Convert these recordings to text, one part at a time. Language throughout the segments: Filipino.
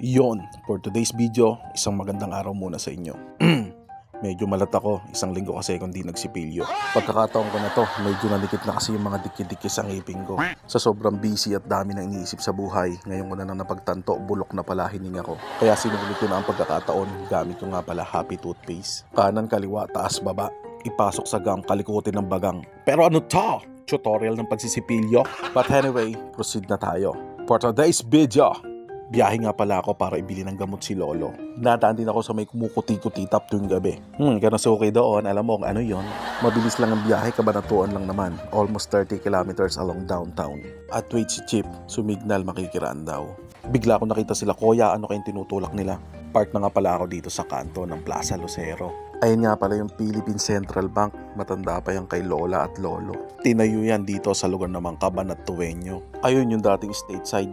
Yon, for today's video, isang magandang araw muna sa inyo. Medyo malat ako, isang linggo kasi kung di nagsipilyo. Pagkakataon ko na to, medyo nanikit na kasi yung mga dikit-dikit sa ngipin ko. Sa sobrang busy at dami na iniisip sa buhay, ngayon ko na nang napagtanto, bulok na pala hininga ko. Kaya sinulit ko na ang pagkakataon, gamit ko nga pala Happy Toothpaste. Kanan, kaliwa, taas, baba, ipasok sa gang, kalikutin ng bagang. Pero ano to? Tutorial ng pagsisipilyo? But anyway, proceed na tayo. For today's video, biyahe nga pala ako para ibili ng gamot si Lolo. Nadaan din ako sa may kumukuti-kuti tap tuwing gabi. Ganun sa okay doon, alam mo kung ano yon. Mabilis lang ang biyahe, Cabanatuan lang naman. Almost 30 kilometers along downtown. At wait si Chip, sumignal makikiraan daw. Bigla ko nakita sila, kuya, ano kayong tinutulak nila? Park na nga pala ako dito sa kanto ng Plaza Lucero. Ayun nga pala yung Philippine Central Bank, matanda pa yan kay Lola at Lolo. Tinayo yan dito sa lugar namang Cabanatueño. Ayun yung dating stateside.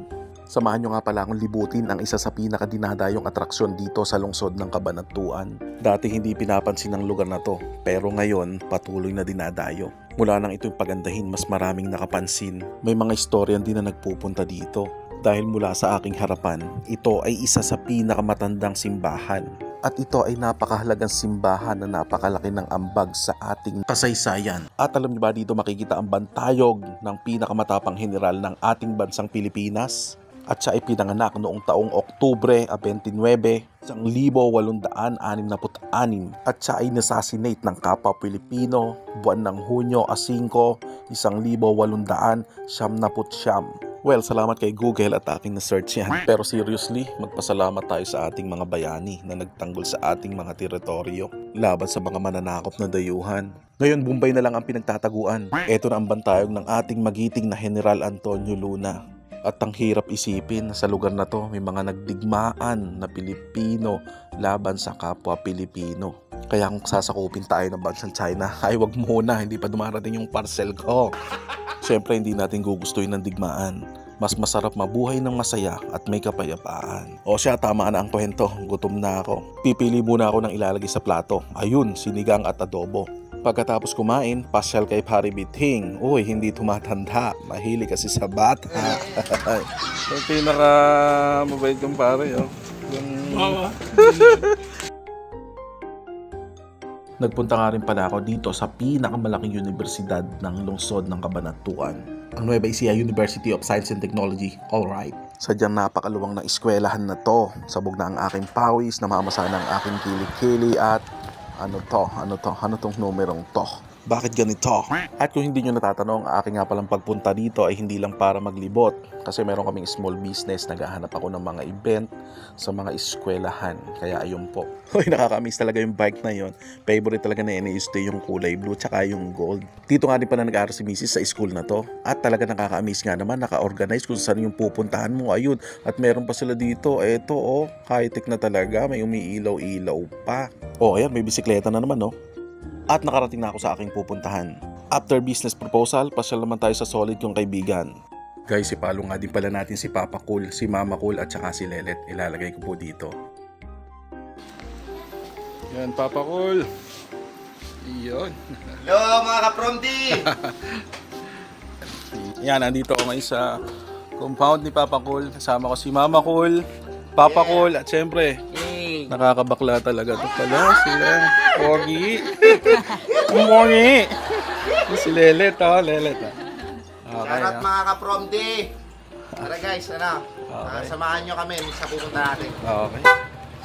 Samahan nyo nga pala akong libutin ang isa sa pinakadinadayong atraksyon dito sa lungsod ng Cabanatuan. Dati hindi pinapansin ang lugar na to, pero ngayon patuloy na dinadayo. Mula nang ito'y pagandahin, mas maraming nakapansin. May mga istoryan din na nagpupunta dito. Dahil mula sa aking harapan, ito ay isa sa pinakamatandang simbahan. At ito ay napakahalagang simbahan na napakalaki ng ambag sa ating kasaysayan. At alam niyo ba dito makikita ang bantayog ng pinakamatapang general ng ating bansang Pilipinas? At siya ay pinanganak noong taong Oktubre 29, 1866 at siya ay nasasinate ng kapwa Pilipino buwan ng Hunyo 5, 1879. Well, salamat kay Google at aking na-search yan. Pero seriously, magpasalamat tayo sa ating mga bayani na nagtanggol sa ating mga teritoryo laban sa mga mananakop na dayuhan. Ngayon, Bombay na lang ang pinagtataguan. Ito na ang bantayog ng ating magiting na General Antonio Luna. At ang hirap isipin, sa lugar na to may mga nagdigmaan na Pilipino laban sa kapwa Pilipino. Kaya kung sasakupin tayo ng bansang China, ay wag muna, hindi pa dumarating yung parcel ko. Siyempre hindi natin gugustuhin ng digmaan. Mas masarap mabuhay ng masaya at may kapayapaan. O siya, tama na ang kwento, gutom na ako. Pipili muna ako ng ilalagay sa plato. Ayun, sinigang at adobo. Pagkatapos kumain, pasyal kay Pari Bithing. Uy, hindi tumatanda. Mahilig kasi sa bata. Yung pinaka-mabait kong pare, oh. Nagpunta nga rin pala ako dito sa pinakamalaking universidad ng lungsod ng Cabanatuan. Ang Nueva Ecija University of Science and Technology. Alright. Sadyang napakaluwang ng eskwelahan na to. Sabog na ang aking pawis, namamasa ng aking kilikili at ano tong numerong to? Bakit ganito? At kung hindi nyo natatanong, aking nga palang pagpunta dito ay hindi lang para maglibot. Kasi meron kaming small business, naghahanap ako ng mga event sa mga eskwelahan. Kaya ayun po. Hoy, nakakamiss talaga yung bike na yon. Favorite talaga na NASD yung kulay blue tsaka yung gold. Dito nga din pala nag-aaral si Mrs. sa school na to. At talaga nakakamiss nga naman, naka-organize kung saan yung pupuntahan mo. Ayun. At meron pa sila dito. Eto oh, high-tech na talaga. May umiilaw-ilaw pa. Oh, ayan, may bisikleta na naman oh. At nakarating na ako sa aking pupuntahan. After business proposal, pasyal naman tayo sa solid kong kaibigan. Guys, ipalo nga din pala natin si Papa Cool, si Mama Cool at saka si Lelet. Ilalagay ko po dito. Yan, Papa Cool. Iyon. Hello mga kapromdi! Yan, nandito ako ngayon sa compound ni Papa Cool. Kasama ko si Mama Cool, Papa Cool at syempre, nakakabakla talaga ito pala sila. Pogi. Pogi. Si Lelet, oh. Lelet, oh. Okay, Shoutout mga kapromdi! Tara guys, Okay. samahan nyo kami sa pupunta natin. Okay.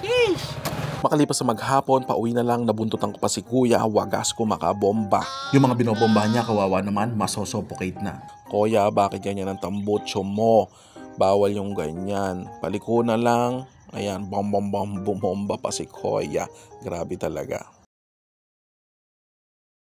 Sheesh. Makalipas sa maghapon, pauwi na lang, nabuntutan ko pa si Kuya, wagas ko makabomba. Yung mga binobomba niya, kawawa naman, masosuffocate na. Kuya, bakit ganyan ang tambutso mo? Bawal yung ganyan. Paliko na lang. Ayan, bom-bom-bom, bumomba pa si Kuya. Grabe talaga.